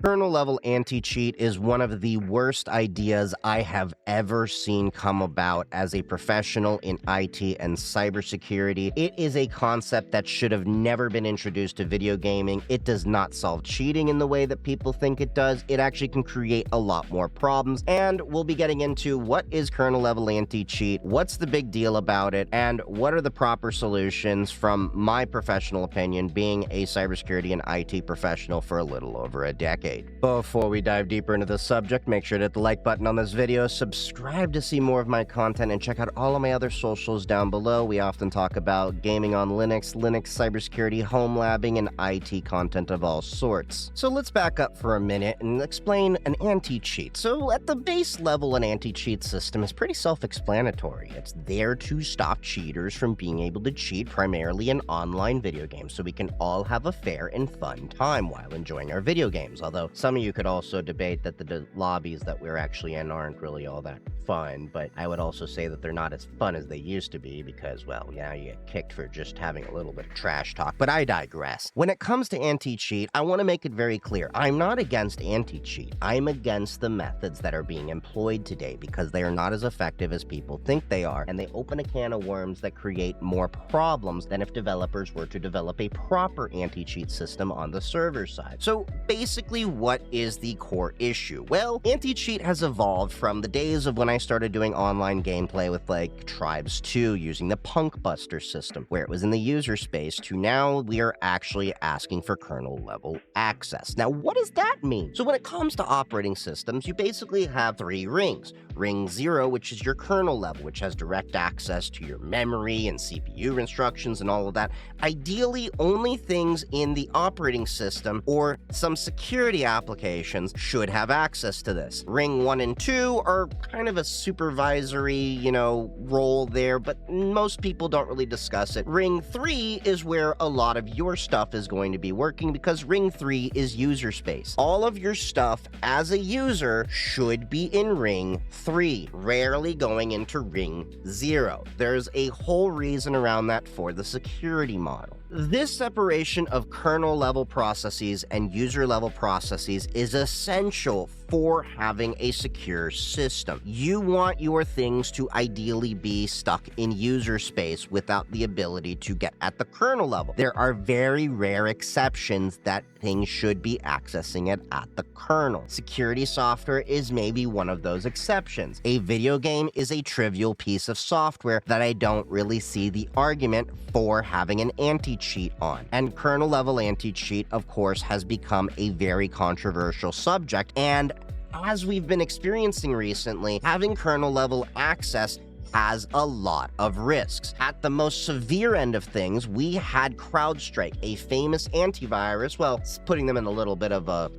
Kernel-level anti-cheat is one of the worst ideas I have ever seen come about as a professional in IT and cybersecurity. It is a concept that should have never been introduced to video gaming. It does not solve cheating in the way that people think it does. It actually can create a lot more problems, and we'll be getting into what is kernel-level anti-cheat, what's the big deal about it, and what are the proper solutions from my professional opinion, being a cybersecurity and IT professional for a little over a decade. Before we dive deeper into the subject, make sure to hit the like button on this video, subscribe to see more of my content, and check out all of my other socials down below. We often talk about gaming on Linux, cybersecurity, home labbing, and IT content of all sorts. So let's back up for a minute and explain an anti-cheat. So at the base level, an anti-cheat system is pretty self-explanatory. It's there to stop cheaters from being able to cheat, primarily in online video games, so we can all have a fair and fun time while enjoying our video games. Although some of you could also debate that the lobbies that we're actually in aren't really all that fun, but I would also say that they're not as fun as they used to be because, well, yeah, you get kicked for just having a little bit of trash talk, but I digress. When it comes to anti-cheat, I want to make it very clear. I'm not against anti-cheat. I'm against the methods that are being employed today because they are not as effective as people think they are, and they open a can of worms that create more problems than if developers were to develop a proper anti-cheat system on the server side. So basically, what is the core issue? Well, anti-cheat has evolved from the days of when I started doing online gameplay with like Tribes 2 using the Punk Buster system, where it was in the user space, to now we are actually asking for kernel-level access. Now, what does that mean? So when it comes to operating systems, you basically have three rings. Ring 0, which is your kernel level, which has direct access to your memory and CPU instructions and all of that. Ideally, only things in the operating system or some security applications should have access to this. Ring 1 and 2 are kind of a supervisory, role there, but most people don't really discuss it. Ring 3 is where a lot of your stuff is going to be working because Ring 3 is user space. All of your stuff as a user should be in Ring 3, rarely going into Ring 0. There's a whole reason around that for the security model. This separation of kernel-level processes and user-level processes is essential for having a secure system. You want your things to ideally be stuck in user space without the ability to get at the kernel level. There are very rare exceptions that things should be accessing it at the kernel. Security software is maybe one of those exceptions. A video game is a trivial piece of software that I don't really see the argument for having an anti-cheat on. And kernel-level anti-cheat, of course, has become a very controversial subject, and as we've been experiencing recently, having kernel-level access has a lot of risks. At the most severe end of things, we had CrowdStrike, a famous antivirus. Well, putting them in a little bit of a,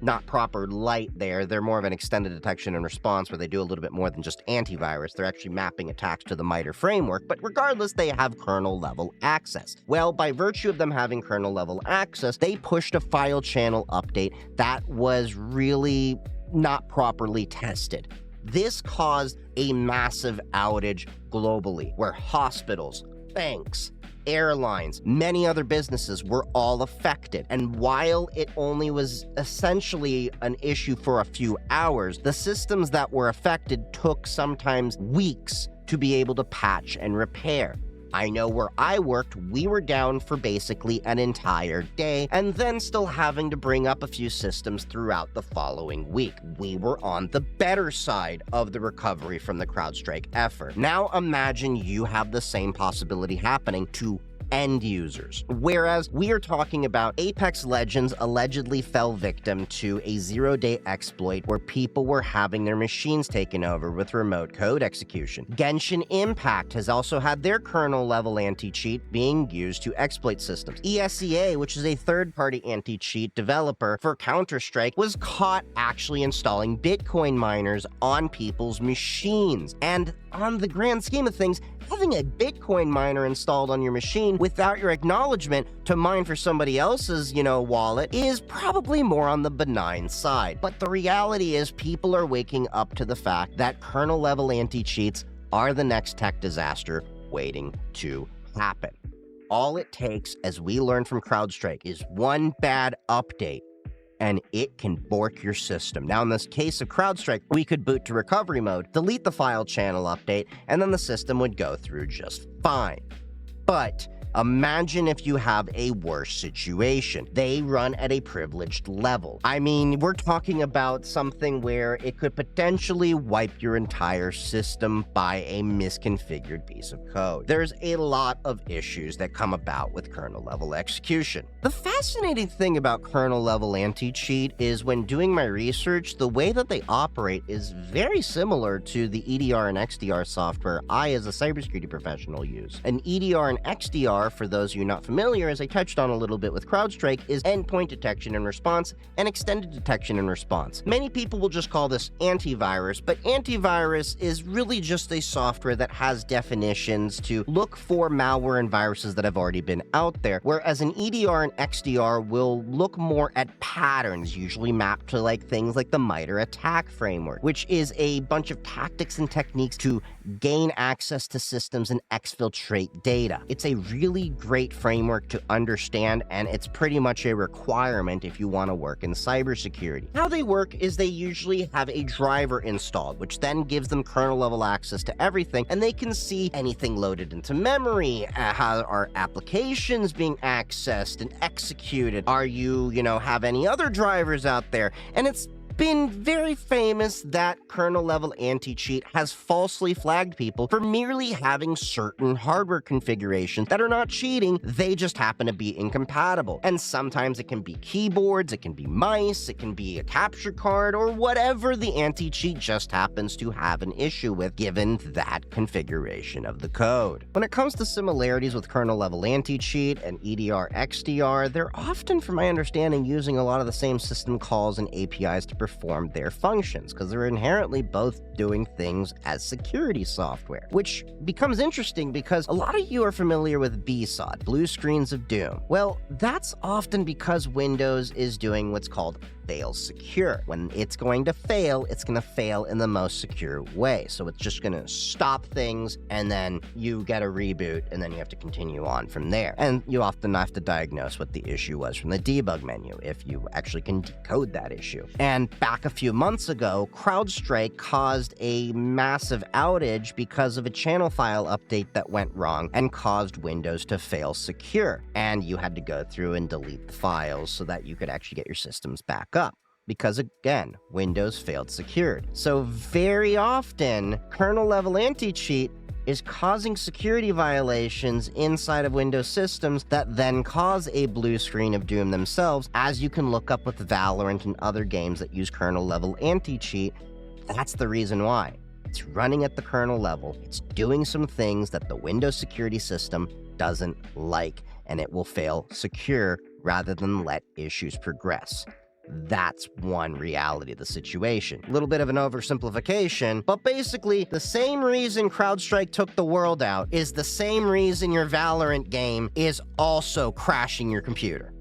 not proper light there. They're more of an extended detection and response where they do a little bit more than just antivirus. They're actually mapping attacks to the MITRE framework, but regardless, they have kernel-level access. Well, by virtue of them having kernel-level access, they pushed a file channel update that was really not properly tested. This caused a massive outage globally, where hospitals, banks, airlines, many other businesses were all affected. And while it only was essentially an issue for a few hours, the systems that were affected took sometimes weeks to be able to patch and repair. I know where I worked, we were down for basically an entire day, and then still having to bring up a few systems throughout the following week. We were on the better side of the recovery from the CrowdStrike effort. Now imagine you have the same possibility happening to end users. Whereas we are talking about Apex Legends allegedly fell victim to a zero-day exploit where people were having their machines taken over with remote code execution. Genshin Impact has also had their kernel-level anti-cheat being used to exploit systems. ESEA, which is a third-party anti-cheat developer for Counter-Strike, was caught actually installing Bitcoin miners on people's machines. And on the grand scheme of things, having a Bitcoin miner installed on your machine without your acknowledgement to mine for somebody else's, wallet is probably more on the benign side. But the reality is people are waking up to the fact that kernel-level anti-cheats are the next tech disaster waiting to happen. All it takes, as we learned from CrowdStrike, is one bad update and it can bork your system. Now, in this case of CrowdStrike, we could boot to recovery mode, delete the file channel update, and then the system would go through just fine. But imagine if you have a worse situation. They run at a privileged level. I mean, we're talking about something where it could potentially wipe your entire system by a misconfigured piece of code. There's a lot of issues that come about with kernel-level execution. The fascinating thing about kernel-level anti-cheat is when doing my research, the way that they operate is very similar to the EDR and XDR software I, as a cybersecurity professional, use. An EDR and XDR, for those of you not familiar, as I touched on a little bit with CrowdStrike, is Endpoint Detection and Response and Extended Detection and Response. Many people will just call this antivirus, but antivirus is really just a software that has definitions to look for malware and viruses that have already been out there, whereas an EDR and XDR will look more at patterns, usually mapped to things like the MITRE ATT&CK framework, which is a bunch of tactics and techniques to gain access to systems and exfiltrate data. It's a really great framework to understand, and it's pretty much a requirement if you want to work in cybersecurity. How they work is they usually have a driver installed, which then gives them kernel-level access to everything, and they can see anything loaded into memory, how are applications being accessed and executed, are you have any other drivers out there, and it's been very famous that kernel-level anti-cheat has falsely flagged people for merely having certain hardware configurations that are not cheating, they just happen to be incompatible. And sometimes it can be keyboards, it can be mice, it can be a capture card, or whatever the anti-cheat just happens to have an issue with, given that configuration of the code. When it comes to similarities with kernel-level anti-cheat and EDR XDR, they're often, from my understanding, using a lot of the same system calls and APIs to perform their functions, because they're inherently both doing things as security software, which becomes interesting because a lot of you are familiar with BSOD, blue screens of doom. Well, that's often because Windows is doing what's called fail secure. When it's going to fail, it's going to fail in the most secure way. So it's just going to stop things, and then you get a reboot, and then you have to continue on from there. And you often have to diagnose what the issue was from the debug menu, if you actually can decode that issue. And back a few months ago, CrowdStrike caused a massive outage because of a channel file update that went wrong and caused Windows to fail secure. And you had to go through and delete the files so that you could actually get your systems back up. Because again, Windows failed secured. So very often, kernel-level anti-cheat is causing security violations inside of Windows systems that then cause a blue screen of doom themselves, as you can look up with Valorant and other games that use kernel-level anti-cheat. That's the reason why. It's running at the kernel level, it's doing some things that the Windows security system doesn't like, and it will fail secure rather than let issues progress. That's one reality of the situation. A little bit of an oversimplification, but basically the same reason CrowdStrike took the world out is the same reason your Valorant game is also crashing your computer.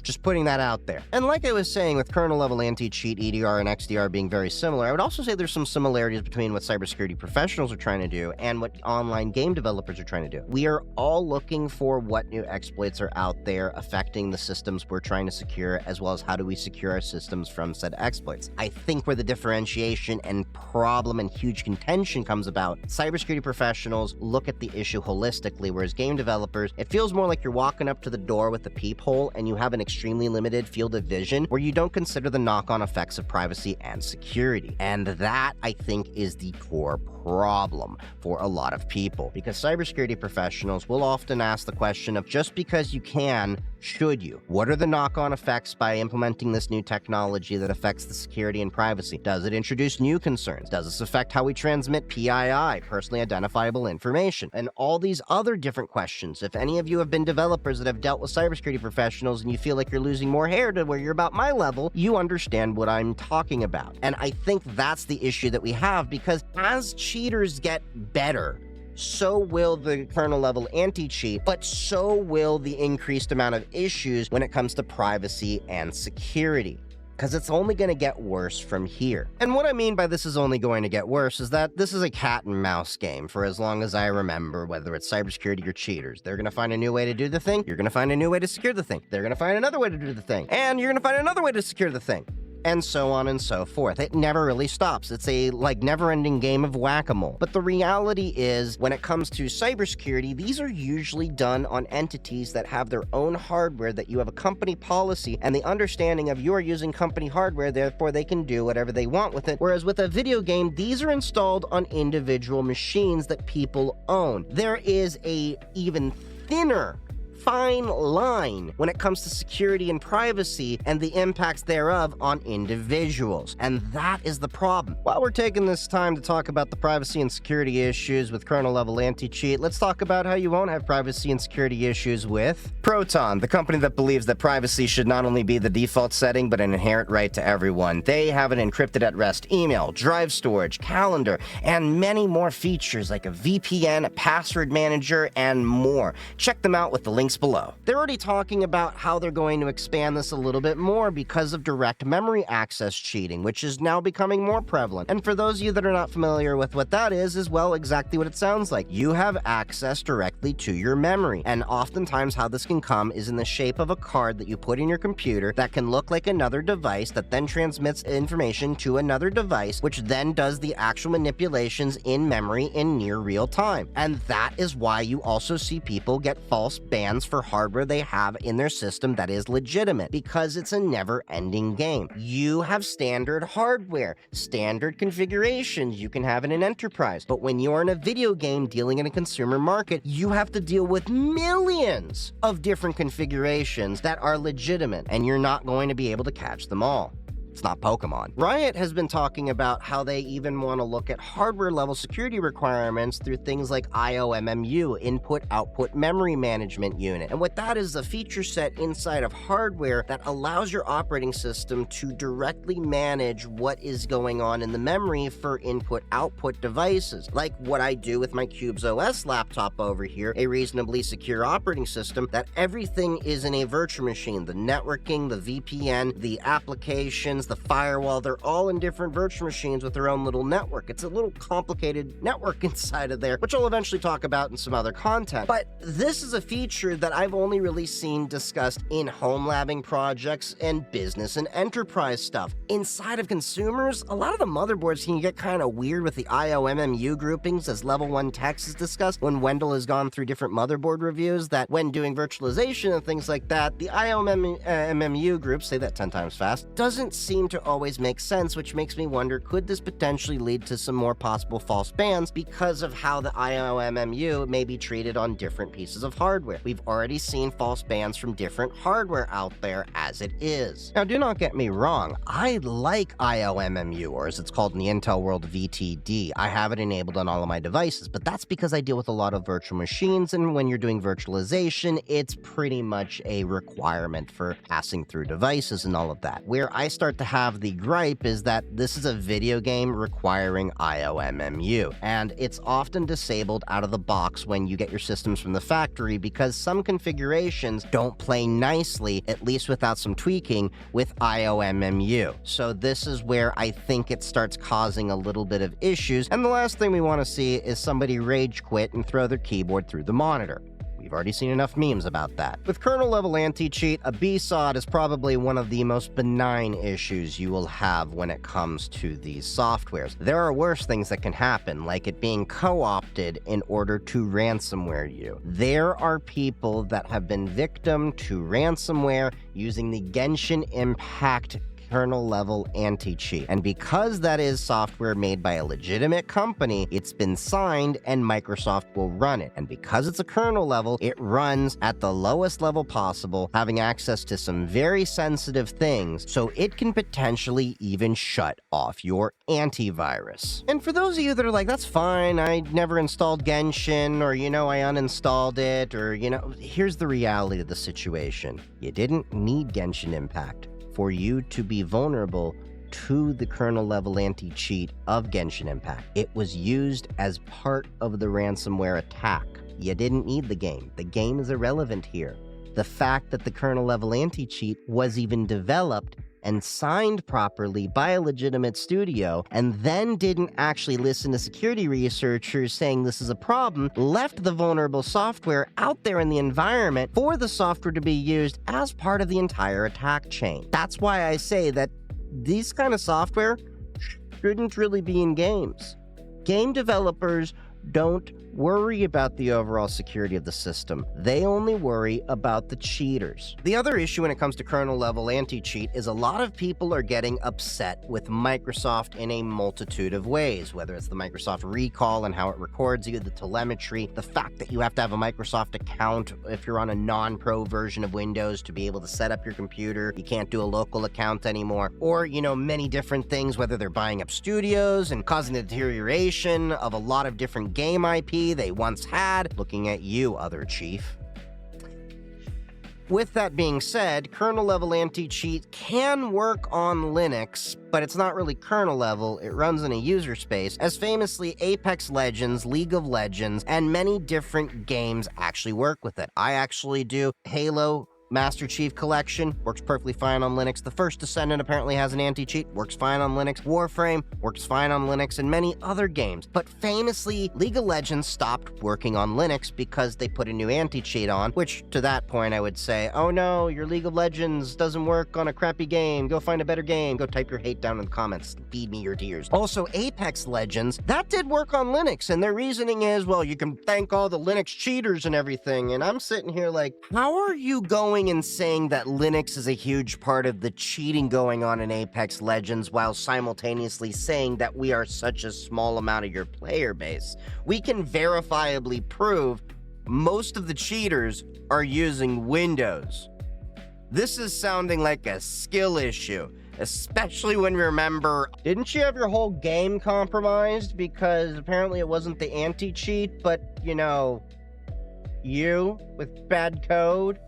Just putting that out there. And like I was saying, with kernel-level anti-cheat, EDR, and XDR being very similar, I would also say there's some similarities between what cybersecurity professionals are trying to do and what online game developers are trying to do. We are all looking for what new exploits are out there affecting the systems we're trying to secure, as well as how do we secure our systems from said exploits. I think where the differentiation and problem and huge contention comes about, cybersecurity professionals look at the issue holistically, whereas game developers, it feels more like you're walking up to the door with a peephole and you have an extremely limited field of vision where you don't consider the knock-on effects of privacy and security. And that, I think, is the core problem for a lot of people, because cybersecurity professionals will often ask the question of, just because you can, should you? What are the knock-on effects by implementing this new technology that affects the security and privacy? Does it introduce new concerns? Does this affect how we transmit PII, personally identifiable information? And all these other different questions. If any of you have been developers that have dealt with cybersecurity professionals and you feel like you're losing more hair to where you're about my level, you understand what I'm talking about. And I think that's the issue that we have, because as cheaters get better, so will the kernel-level anti-cheat, but so will the increased amount of issues when it comes to privacy and security. because it's only going to get worse from here. And what I mean by this is only going to get worse is that this is a cat and mouse game for as long as I remember, whether it's cybersecurity or cheaters. They're going to find a new way to do the thing, you're going to find a new way to secure the thing, they're going to find another way to do the thing, and you're going to find another way to secure the thing. And so on and so forth. It never really stops. It's a never-ending game of whack-a-mole. But the reality is, when it comes to cybersecurity, these are usually done on entities that have their own hardware, that you have a company policy and the understanding of you're using company hardware, therefore they can do whatever they want with it. Whereas with a video game, these are installed on individual machines that people own. There is a even thinner fine line when it comes to security and privacy and the impacts thereof on individuals. And that is the problem. While we're taking this time to talk about the privacy and security issues with kernel-level anti-cheat, let's talk about how you won't have privacy and security issues with Proton, the company that believes that privacy should not only be the default setting, but an inherent right to everyone. They have an encrypted at rest email, drive storage, calendar, and many more features like a VPN, a password manager, and more. Check them out with the links below. They're already talking about how they're going to expand this a little bit more because of direct memory access cheating, which is now becoming more prevalent. And for those of you that are not familiar with what that is, well, exactly what it sounds like. You have access directly to your memory, and oftentimes how this can come is in the shape of a card that you put in your computer that can look like another device that then transmits information to another device, which then does the actual manipulations in memory in near real time. And that is why you also see people get false bans for hardware they have in their system that is legitimate, because it's a never-ending game. You have standard hardware, standard configurations you can have in an enterprise, but when you're in a video game dealing in a consumer market, you have to deal with millions of different configurations that are legitimate, and you're not going to be able to catch them all. It's not Pokemon. Riot has been talking about how they even want to look at hardware-level security requirements through things like IOMMU, Input-Output Memory Management Unit. And what that is a feature set inside of hardware that allows your operating system to directly manage what is going on in the memory for input-output devices. Like what I do with my Cubes OS laptop over here, a reasonably secure operating system that everything is in a virtual machine. The networking, the VPN, the applications, the firewall, they're all in different virtual machines with their own little network. It's a little complicated network inside of there, which I'll eventually talk about in some other content. But this is a feature that I've only really seen discussed in home labbing projects and business and enterprise stuff. Inside of consumers, a lot of the motherboards can get kind of weird with the IOMMU groupings, as level 1 text is discussed when Wendell has gone through different motherboard reviews, that when doing virtualization and things like that, the IOMMU group, say that 10 times fast, doesn't seem to always make sense, which makes me wonder, could this potentially lead to some more possible false bans because of how the IOMMU may be treated on different pieces of hardware? We've already seen false bans from different hardware out there as it is. Now, do not get me wrong, I like IOMMU, or as it's called in the Intel world, VTD. I have it enabled on all of my devices, but that's because I deal with a lot of virtual machines, and when you're doing virtualization, it's pretty much a requirement for passing through devices and all of that. Where I start to have the gripe is that this is a video game requiring IOMMU, and it's often disabled out of the box when you get your systems from the factory because some configurations don't play nicely, at least without some tweaking, with IOMMU. So this is where I think it starts causing a little bit of issues, and the last thing we want to see is somebody rage quit and throw their keyboard through the monitor. We've already seen enough memes about that. With kernel-level anti-cheat, a BSOD is probably one of the most benign issues you will have when it comes to these softwares. There are worse things that can happen, like it being co-opted in order to ransomware you. There are people that have been victim to ransomware using the Genshin Impact kernel-level anti-cheat. And because that is software made by a legitimate company, it's been signed and Microsoft will run it. And because it's a kernel level, it runs at the lowest level possible, having access to some very sensitive things, so it can potentially even shut off your antivirus. And for those of you that are like, that's fine, I never installed Genshin, or, I uninstalled it, or, here's the reality of the situation. You didn't need Genshin Impact for you to be vulnerable to the kernel-level anti-cheat of Genshin Impact. It was used as part of the ransomware attack. You didn't need the game. The game is irrelevant here. The fact that the kernel-level anti-cheat was even developed and signed properly by a legitimate studio, and then didn't actually listen to security researchers saying this is a problem, left the vulnerable software out there in the environment for the software to be used as part of the entire attack chain. That's why I say that these kind of software shouldn't really be in games. Game developers don't worry about the overall security of the system. They only worry about the cheaters. The other issue when it comes to kernel-level anti-cheat is a lot of people are getting upset with Microsoft in a multitude of ways, whether it's the Microsoft recall and how it records you, the telemetry, the fact that you have to have a Microsoft account if you're on a non-pro version of Windows to be able to set up your computer. You can't do a local account anymore. Or, many different things, whether they're buying up studios and causing the deterioration of a lot of different game IP they once had. Looking at you, other chief. With that being said, kernel-level anti-cheat can work on Linux, but it's not really kernel-level, it runs in a user space, as famously Apex Legends, League of Legends, and many different games actually work with it. I actually do. Halo Master Chief Collection works perfectly fine on Linux. The First Descendant apparently has an anti-cheat, works fine on Linux. Warframe works fine on Linux, and many other games. But famously, League of Legends stopped working on Linux because they put a new anti-cheat on, which to that point I would say, oh no, your League of Legends doesn't work on a crappy game. Go find a better game. Go type your hate down in the comments. Feed me your tears. Also, Apex Legends, that did work on Linux, and their reasoning is, well, you can thank all the Linux cheaters and everything. And I'm sitting here like, how are you going and saying that Linux is a huge part of the cheating going on in Apex Legends while simultaneously saying that we are such a small amount of your player base? We can verifiably prove most of the cheaters are using Windows. This is sounding like a skill issue, especially when we remember, didn't you have your whole game compromised because apparently it wasn't the anti-cheat, but, you with bad code?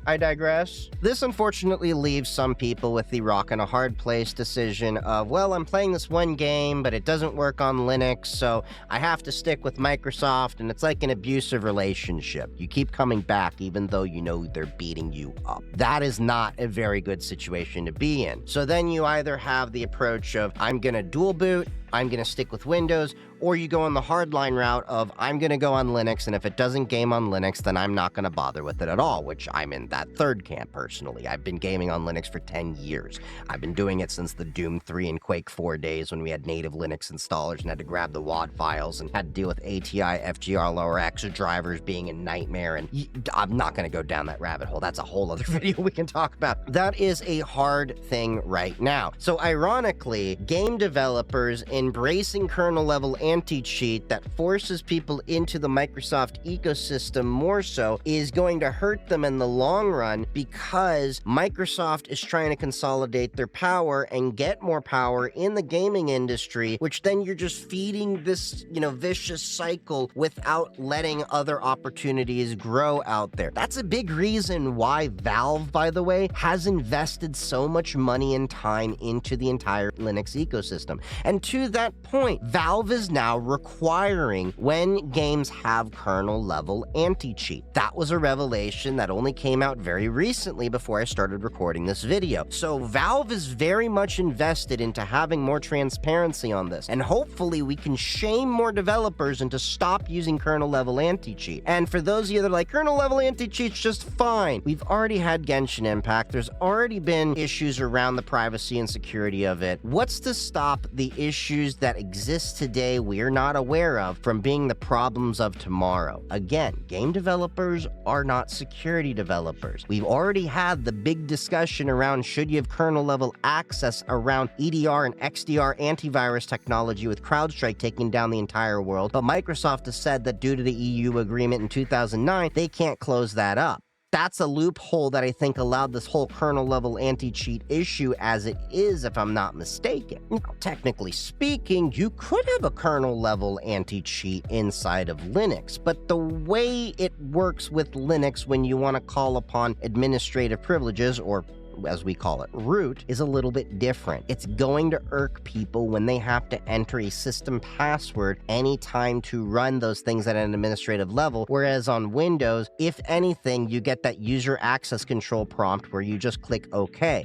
I digress. This unfortunately leaves some people with the rock and a hard place decision of, well, I'm playing this one game, but it doesn't work on Linux, so I have to stick with Microsoft, and it's like an abusive relationship. You keep coming back even though you know they're beating you up. That is not a very good situation to be in. So then you either have the approach of, I'm gonna dual boot, I'm going to stick with Windows, or you go on the hardline route of, I'm going to go on Linux, and if it doesn't game on Linux, then I'm not going to bother with it at all, which I'm in that third camp personally. I've been gaming on Linux for 10 years. I've been doing it since the Doom 3 and Quake 4 days when we had native Linux installers and had to grab the WAD files and had to deal with ATI, FGRLRX drivers being a nightmare, and I'm not going to go down that rabbit hole. That's a whole other video we can talk about. That is a hard thing right now. So ironically, game developers embracing kernel-level anti-cheat that forces people into the Microsoft ecosystem more so is going to hurt them in the long run because Microsoft is trying to consolidate their power and get more power in the gaming industry, which then you're just feeding this, vicious cycle without letting other opportunities grow out there. That's a big reason why Valve, by the way, has invested so much money and time into the entire Linux ecosystem. And to that point, Valve is now requiring when games have kernel-level anti-cheat. That was a revelation that only came out very recently before I started recording this video. So Valve is very much invested into having more transparency on this, and hopefully we can shame more developers into stop using kernel-level anti-cheat. And for those of you that are like, kernel-level anti-cheat's just fine, we've already had Genshin Impact. There's already been issues around the privacy and security of it. What's to stop the issues that exist today we're not aware of from being the problems of tomorrow? Again, game developers are not security developers. We've already had the big discussion around should you have kernel-level access around EDR and XDR antivirus technology with CrowdStrike taking down the entire world, but Microsoft has said that due to the EU agreement in 2009, they can't close that up. That's a loophole that I think allowed this whole kernel-level anti-cheat issue as it is, if I'm not mistaken. Now, technically speaking, you could have a kernel-level anti-cheat inside of Linux, but the way it works with Linux when you want to call upon administrative privileges, or as we call it, root, is a little bit different. It's going to irk people when they have to enter a system password anytime to run those things at an administrative level, whereas on Windows, if anything, you get that user access control prompt where you just click OK.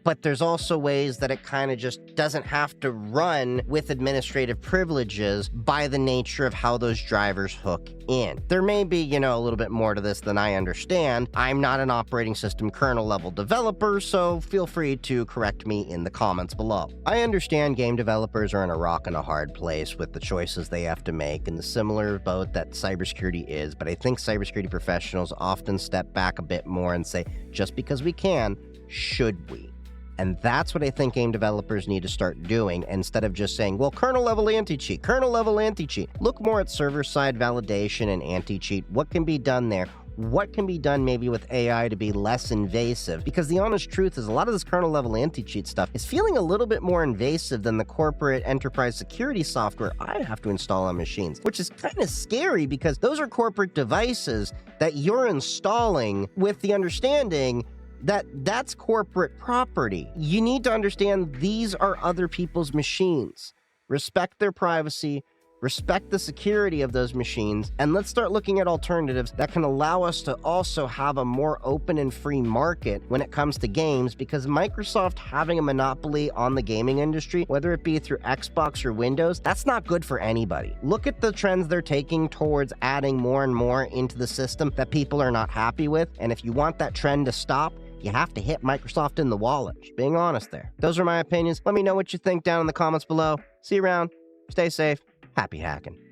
but there's also ways that it kind of just doesn't have to run with administrative privileges by the nature of how those drivers hook in. There may be, a little bit more to this than I understand. I'm not an operating system kernel level developer, so feel free to correct me in the comments below. I understand game developers are in a rock and a hard place with the choices they have to make in the similar boat that cybersecurity is, but I think cybersecurity professionals often step back a bit more and say, just because we can, should we? And that's what I think game developers need to start doing instead of just saying, well, kernel-level anti-cheat, kernel-level anti-cheat. Look more at server-side validation and anti-cheat. What can be done there? What can be done maybe with AI to be less invasive? Because the honest truth is a lot of this kernel-level anti-cheat stuff is feeling a little bit more invasive than the corporate enterprise security software I have to install on machines, which is kind of scary because those are corporate devices that you're installing with the understanding that that's corporate property. You need to understand these are other people's machines. Respect their privacy, respect the security of those machines, and let's start looking at alternatives that can allow us to also have a more open and free market when it comes to games, because Microsoft having a monopoly on the gaming industry, whether it be through Xbox or Windows, that's not good for anybody. Look at the trends they're taking towards adding more and more into the system that people are not happy with, and if you want that trend to stop, you have to hit Microsoft in the wallet. Just being honest there. Those are my opinions. Let me know what you think down in the comments below. See you around. Stay safe. Happy hacking.